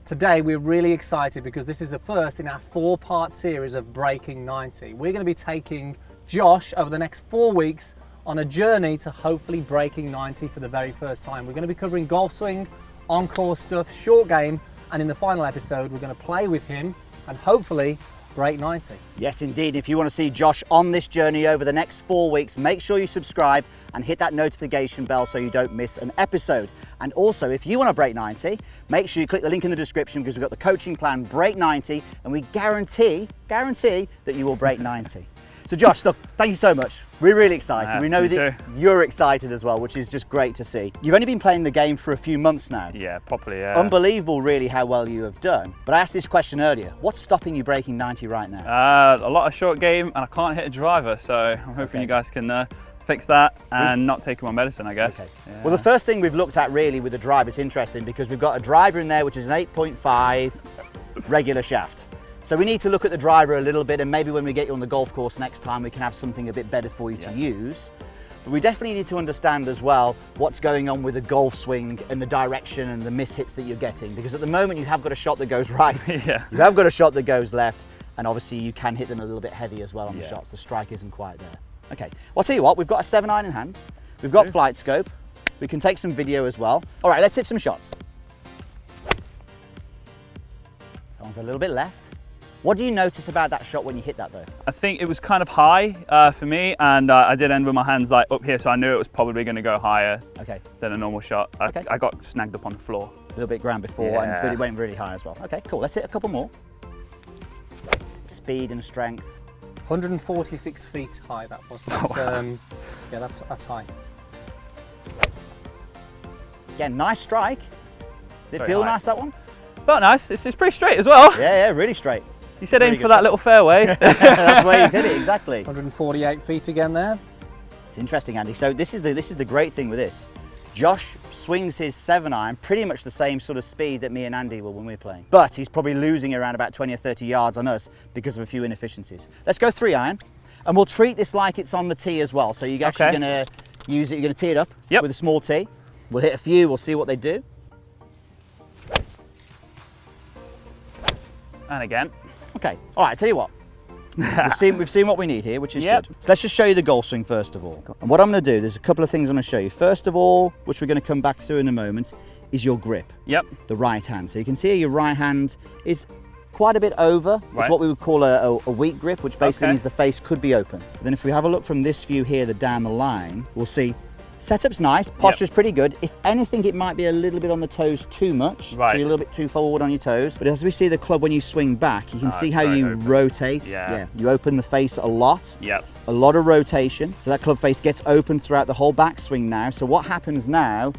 Today we're really excited because this is the first in our 4-part series of Breaking 90. We're going to be taking Josh over the next 4 weeks on a journey to hopefully breaking 90 for the very first time. We're going to be covering golf swing, on-course stuff, short game, and in the final episode we're going to play with him and hopefully break 90. Yes, indeed. If you want to see Josh on this journey over the next 4 weeks, make sure you subscribe and hit that notification bell so you don't miss an episode. And also, if you want to break 90, make sure you click the link in the description because we've got the coaching plan Break 90 and we guarantee that you will break 90. So Josh, look, thank you so much. We're really excited. We know that you're excited as well, which is just great to see. You've only been playing the game for a few months now. Yeah, properly, yeah. Unbelievable really how well you have done. But I asked this question earlier, what's stopping you breaking 90 right now? A lot of short game and I can't hit a driver, so I'm hoping you guys can fix that and not taking my medicine, I guess. Okay. Yeah. Well, the first thing we've looked at really with the drive is interesting because we've got a driver in there which is an 8.5 regular shaft. So we need to look at the driver a little bit, and maybe when we get you on the golf course next time we can have something a bit better for you to use. But we definitely need to understand as well what's going on with the golf swing and the direction and the miss hits that you're getting, because at the moment you have got a shot that goes right, you have got a shot that goes left, and obviously you can hit them a little bit heavy as well on the shots. The strike isn't quite there. Okay, well, I'll tell you what, we've got a 7-iron in hand, we've got flight scope, we can take some video as well. All right, let's hit some shots. That one's a little bit left. What do you notice about that shot when you hit that though? I think it was kind of high for me, and I did end with my hands like up here, so I knew it was probably going to go higher than a normal shot. I got snagged up on the floor. A little bit ground before, but it went really high as well. Okay, cool, let's hit a couple more. Speed and strength. 146 feet high that was. That's, yeah, that's high. Again, nice strike. Did it feel nice, that one? Felt nice, it's pretty straight as well. Yeah, really straight. You said aim for that little fairway. That's where you hit it, exactly. 148 feet again there. It's interesting, Andy. So this is the great thing with this. Josh swings his 7-iron pretty much the same sort of speed that me and Andy will when we're playing. But he's probably losing around about 20 or 30 yards on us because of a few inefficiencies. Let's go 3-iron, and we'll treat this like it's on the tee as well. So you're actually going to use it, you're going to tee it up with a small tee. We'll hit a few, we'll see what they do. And again. Okay, all right, I tell you what. we've seen what we need here, which is good. So let's just show you the golf swing first of all. And what I'm going to do, there's a couple of things I'm going to show you. First of all, which we're going to come back to in a moment, is your grip. The right hand. So you can see your right hand is quite a bit over. It's what we would call a weak grip, which basically means the face could be open. But then if we have a look from this view here, down the line, we'll see setup's nice, posture's pretty good. If anything, it might be a little bit on the toes too much. So you're a little bit too forward on your toes. But as we see the club when you swing back, you can see how you rotate. You open the face a lot. A lot of rotation. So that club face gets open throughout the whole backswing now. So what happens now,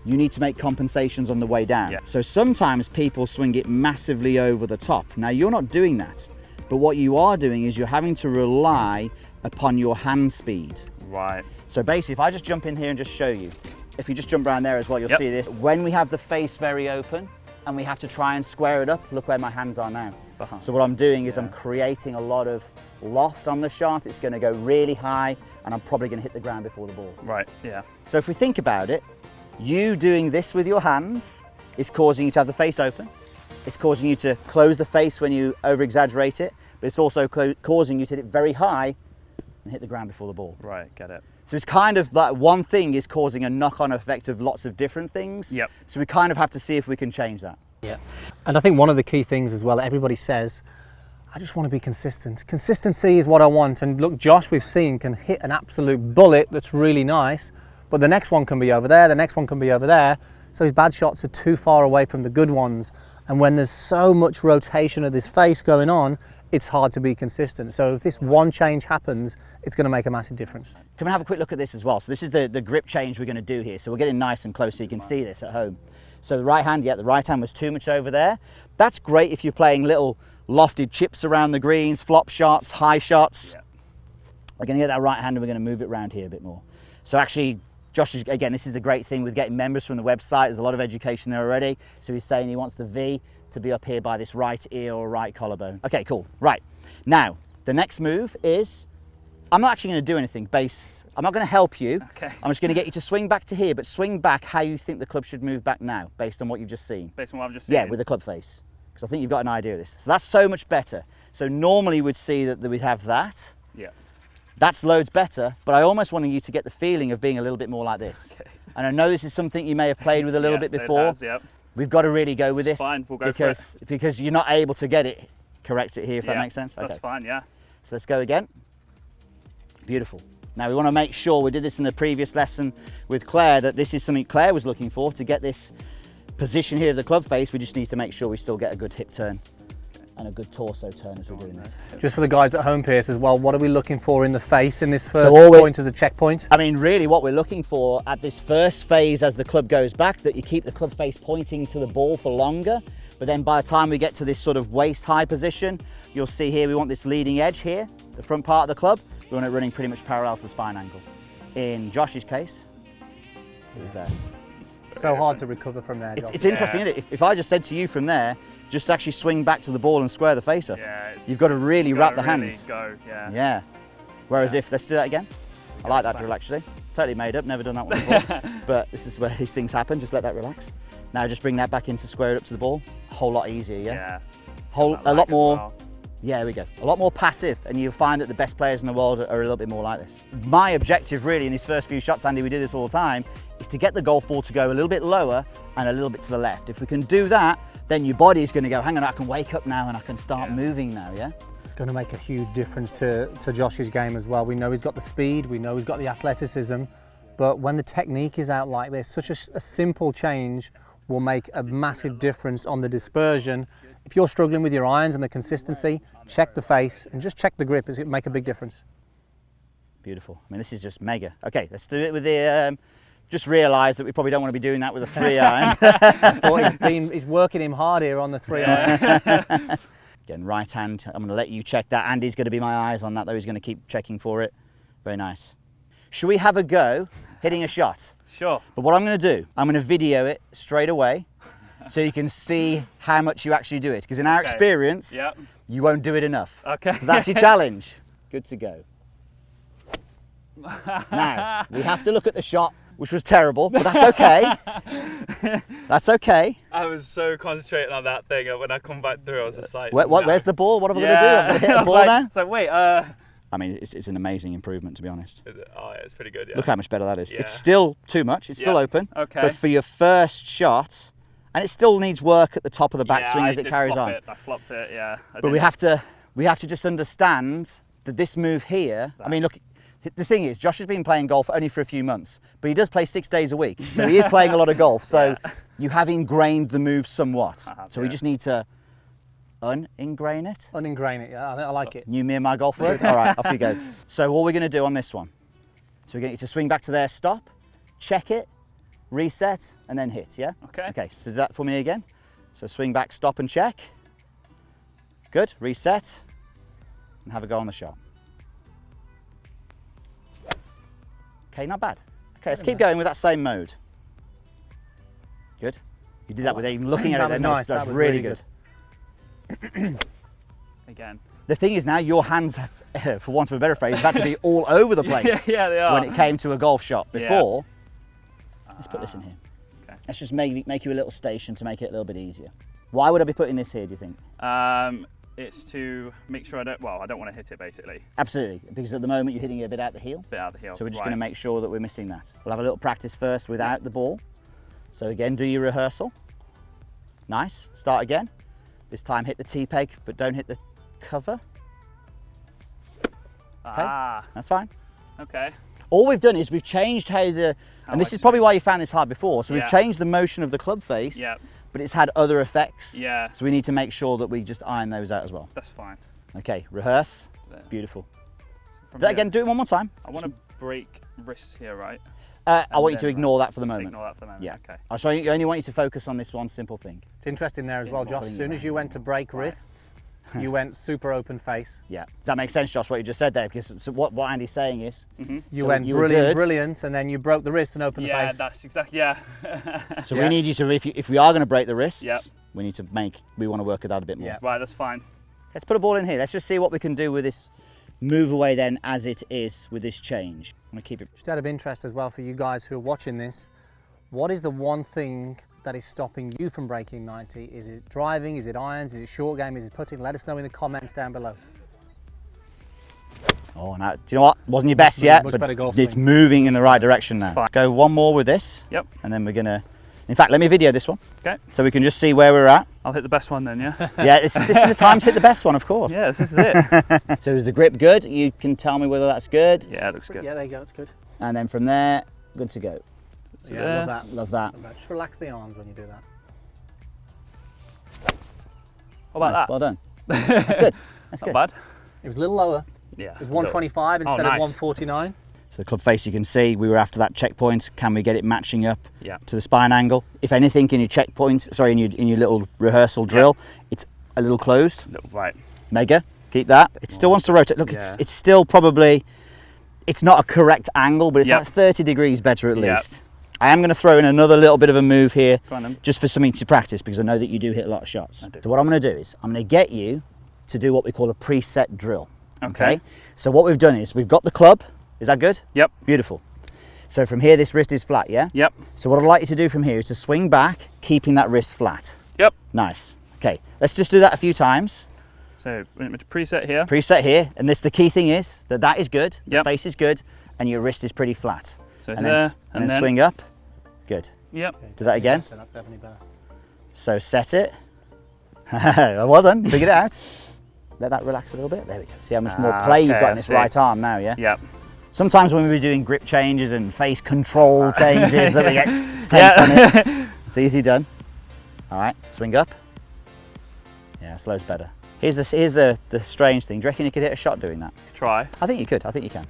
you need to make compensations on the way down. So sometimes people swing it massively over the top. Now you're not doing that. But what you are doing is you're having to rely upon your hand speed. So basically, if I just jump in here and just show you, if you just jump around there as well, you'll see this. When we have the face very open and we have to try and square it up, look where my hands are now. So what I'm doing is I'm creating a lot of loft on the shot. It's going to go really high and I'm probably going to hit the ground before the ball. So if we think about it, you doing this with your hands is causing you to have the face open. It's causing you to close the face when you over-exaggerate it, but it's also causing you to hit it very high and hit the ground before the ball. Get it. So it's kind of like one thing is causing a knock-on effect of lots of different things. So we kind of have to see if we can change that. And I think one of the key things as well, everybody says, I just want to be consistent. Consistency is what I want. And look, Josh, we've seen, can hit an absolute bullet that's really nice, but the next one can be over there, the next one can be over there. So his bad shots are too far away from the good ones. And when there's so much rotation of this face going on, it's hard to be consistent. So if this one change happens, it's going to make a massive difference. Come and have a quick look at this as well. So this is the grip change we're going to do here. So we're getting nice and close so you can see this at home. So the right hand, the right hand was too much over there. That's great if you're playing little lofted chips around the greens, flop shots, high shots. We're going to get that right hand and we're going to move it around here a bit more. So actually, Josh, again, this is the great thing with getting members from the website. There's a lot of education there already. So he's saying he wants the V to be up here by this right ear or right collarbone. Okay, cool. Right. Now, the next move is I'm not actually going to do anything I'm not going to help you. Okay. I'm just going to get you to swing back to here, but swing back how you think the club should move back now, based on what you've just seen. Based on what I've just seen? Yeah, with the club face. Because I think you've got an idea of this. So that's so much better. So normally we'd see that we'd have that. Yeah. That's loads better, but I almost wanted you to get the feeling of being a little bit more like this. Okay. And I know this is something you may have played with a little bit before. It has, yep. We've got to really go with It's this. fine, we'll go for it. Because you're not able to correct it here, if that makes sense. That's fine, yeah. So let's go again. Beautiful. Now we want to make sure, we did this in the previous lesson with Claire, that this is something Claire was looking for to get this position here of the club face. We just need to make sure we still get a good hip turn and a good torso turn as we're doing it. Just for the guys at home, Pierce, as well, what are we looking for in the face in this first point as a checkpoint? I mean, really what we're looking for at this first phase as the club goes back, that you keep the club face pointing to the ball for longer, but then by the time we get to this sort of waist high position, you'll see here we want this leading edge here, the front part of the club, we want it running pretty much parallel to the spine angle. In Josh's case, it was there. So hard to recover from there, Josh. It's interesting, isn't it? If I just said to you from there, just actually swing back to the ball and square the face up. Yeah, you've got to really wrap the hands. Yeah. Whereas if, let's do that again. I like that drill actually. Totally made up, never done that one before. But this is where these things happen, just let that relax. Now just bring that back in to square it up to the ball. A whole lot easier, yeah? A lot more, well. Yeah, there we go. A lot more passive, and you'll find that the best players in the world are a little bit more like this. My objective really in these first few shots, Andy, we do this all the time, is to get the golf ball to go a little bit lower and a little bit to the left. If we can do that, then your body is going to go, hang on, I can wake up now and I can start moving now, yeah? It's going to make a huge difference to Josh's game as well. We know he's got the speed, we know he's got the athleticism, but when the technique is out like this, such a simple change will make a massive difference on the dispersion. If you're struggling with your irons and the consistency, check the face and just check the grip. It'll make a big difference. Beautiful. I mean, this is just mega. Okay, let's do it with the, just realise that we probably don't want to be doing that with a 3 iron. I thought he's working him hard here on the 3 iron. Again, right hand, I'm going to let you check that. Andy's going to be my eyes on that, though. He's going to keep checking for it. Very nice. Should we have a go hitting a shot? Sure. But what I'm going to do, I'm going to video it straight away so you can see how much you actually do it. Because in our experience, you won't do it enough. Okay. So that's your challenge. Good to go. Now, we have to look at the shot, which was terrible, but that's okay. That's okay. I was so concentrating on that thing. When I come back through, I was just like, where's the ball? What am I going to do? I'm going to hit the ball now? So wait, I mean, it's an amazing improvement, to be honest. Is it? Oh, yeah, it's pretty good, yeah. Look how much better that is. Yeah. It's still too much. It's still open. Okay. But for your first shot, and it still needs work at the top of the backswing as it carries on. I flopped it, yeah. But we have to just understand that this move here, I mean, look, the thing is, Josh has been playing golf only for a few months, but he does play 6 days a week. So he is playing a lot of golf. So you have ingrained the move somewhat. So we just need to uningrain it. Uningrain it, yeah. I like it. New Meandmygolf word? All right, off you go. So what we're going to do on this one, so we're going to get you to swing back to there, stop, check it, reset, and then hit, yeah? Okay. Okay, so do that for me again. So swing back, stop and check. Good, reset, and have a go on the shot. Okay, not bad. Okay, let's keep going with that same mode. Good. You did that without even looking at it. That was nice. That was really good. Again. The thing is now your hands, for want of a better phrase, have had to be all over the place. Yeah, they are. When it came to a golf shot before. Let's put this in here. Okay. Let's just make you a little station to make it a little bit easier. Why would I be putting this here, do you think? It's to make sure I don't want to hit it basically. Absolutely, because at the moment you're hitting it a bit out the heel. Bit out the heel. So we're just going to make sure that we're missing that. We'll have a little practice first without the ball. So again, do your rehearsal. Nice, start again. This time hit the T-peg, but don't hit the cover. Okay, that's fine. Okay. All we've done is we've changed how this is probably why you found this hard before. So we've changed the motion of the club face. Yeah. But it's had other effects. Yeah. So we need to make sure that we just iron those out as well. That's fine. Okay, rehearse. There. Beautiful. So Again, do it one more time. I want to break wrists here, right? I want you to ignore that for the moment. Ignore that for the moment. Yeah. Okay. So I only want you to focus on this one simple thing. It's interesting there as well, Josh. As soon as you went to break wrists, you went super open face. Yeah. Does that make sense, Josh, what you just said there? Because what Andy's saying is... You went brilliant, and then you broke the wrist and opened the face. Yeah, that's exactly, yeah. So we need you to, if we are going to break the wrists, we want to work at that a bit more. Yeah. Right, that's fine. Let's put a ball in here. Let's just see what we can do with this move away then as it is with this change. I'm gonna keep it. Just out of interest as well for you guys who are watching this, what is the one thing that is stopping you from breaking 90? Is it driving? Is it irons? Is it short game? Is it putting? Let us know in the comments down below. Oh, now, do you know what? Wasn't your best yet, much but better golf it's swing. moving in the right direction now. fine. Go one more with this. Yep. And then we're gonna, in fact, let me video this one. Okay. So we can just see where we're at. I'll hit the best one then, yeah? Yeah, this is the time to hit the best one, of course. Yeah, this is it. So is the grip good? You can tell me whether that's good. Yeah, it looks good. Yeah, there you go. That's good. And then from there, good to go. Yeah, there. love that. Love that. Love that. Just relax the arms when you do that. What about Nice, that? well done. That's good. That's Not good. bad. It was a little lower. Yeah. It was 125 instead of nice. 149. So club face, you can see we were after that checkpoint. Can we get it matching up Yeah. to the spine angle? If anything, in your checkpoint, sorry, in your little rehearsal drill, it's a little closed. Right. Mega. Keep that. It still wants to rotate. Look, Yeah. it's still probably, it's not a correct angle, but it's Yep. like 30 degrees better at Yep. least. I am going to throw in another little bit of a move here, Go on then. just for something to practice, because I know that you do hit a lot of shots. I do. So what I'm going to do is I'm going to get you to do what we call a preset drill. Okay. So what we've done is we've got the club. Is that good? Yep. Beautiful. So from here, this wrist is flat, yeah? Yep. So what I'd like you to do from here is to swing back, keeping that wrist flat. Yep. Nice. Okay, let's just do that a few times. So we're going to preset here. Preset here, and the key thing is that is good, the Yep. face is good, and your wrist is pretty flat. So and there, then, and then swing up. Good. Yep. Okay, Do that again. So that's definitely better. So set it. Well done, figured it out. Let that relax a little bit. There we go. See how much more play you've okay, got in I this see. right arm now, yeah? Yep. Sometimes when we were doing grip changes and face control changes that we get tense on it. It's easy done. All right, swing up. Yeah, slow's better. Here's the strange thing. Do you reckon you could hit a shot doing that? Try. I think you could. I think you can.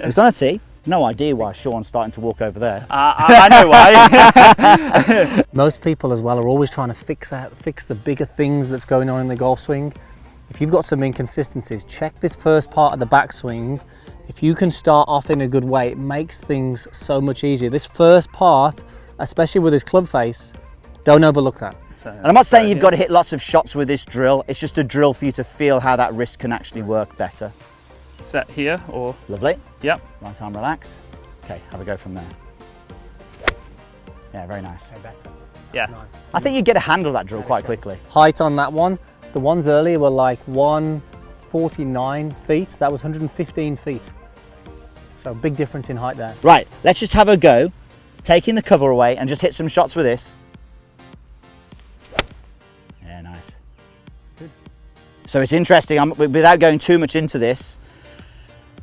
We've done a tee. No idea why Sean's starting to walk over there. I know why. Most people as well are always trying to fix the bigger things that's going on in the golf swing. If you've got some inconsistencies, check this first part of the backswing. If you can start off in a good way, it makes things so much easier. This first part, especially with his club face, don't overlook that. So, And I'm not saying you've got to hit lots of shots with this drill. It's just a drill for you to feel how that wrist can actually work better. set here or Lovely. yep. Right arm relax. Okay, have a go from there. Yeah, very nice. Okay, better. Yeah. Nice. I think you get a handle of that drill quite quickly. Height on that one, the ones earlier were like 149 feet. That was 115 feet. So big difference in height there. Right, let's just have a go, taking the cover away and just hit some shots with this. Yeah, nice. Good. So it's interesting, without going too much into this,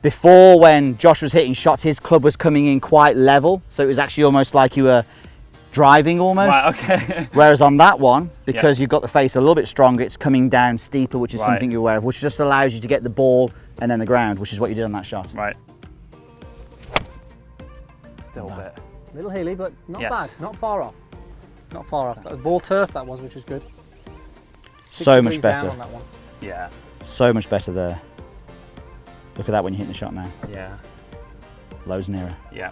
before when Josh was hitting shots, his club was coming in quite level. So it was actually almost like you were driving almost. Right, okay. Whereas on that one, because you've got the face a little bit stronger, it's coming down steeper, which is Right. something you're aware of, which just allows you to get the ball and then the ground, which is what you did on that shot. Right. Still a bit. Little hilly, but not Yes. bad, not far off. Not far off. That was ball turf that was, which was good. 6 So much degrees down better. on that one. Yeah. So much better there. Look at that when you're hitting the shot now. Yeah. Lows nearer. Yeah.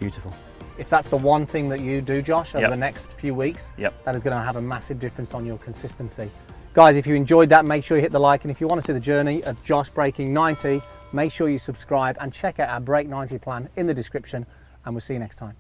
Beautiful. If that's the one thing that you do, Josh, over Yep. the next few weeks, Yep. that is going to have a massive difference on your consistency. Guys, if you enjoyed that, make sure you hit the like, and if you want to see the journey of Josh breaking 90, make sure you subscribe and check out our Break 90 plan in the description, and we'll see you next time.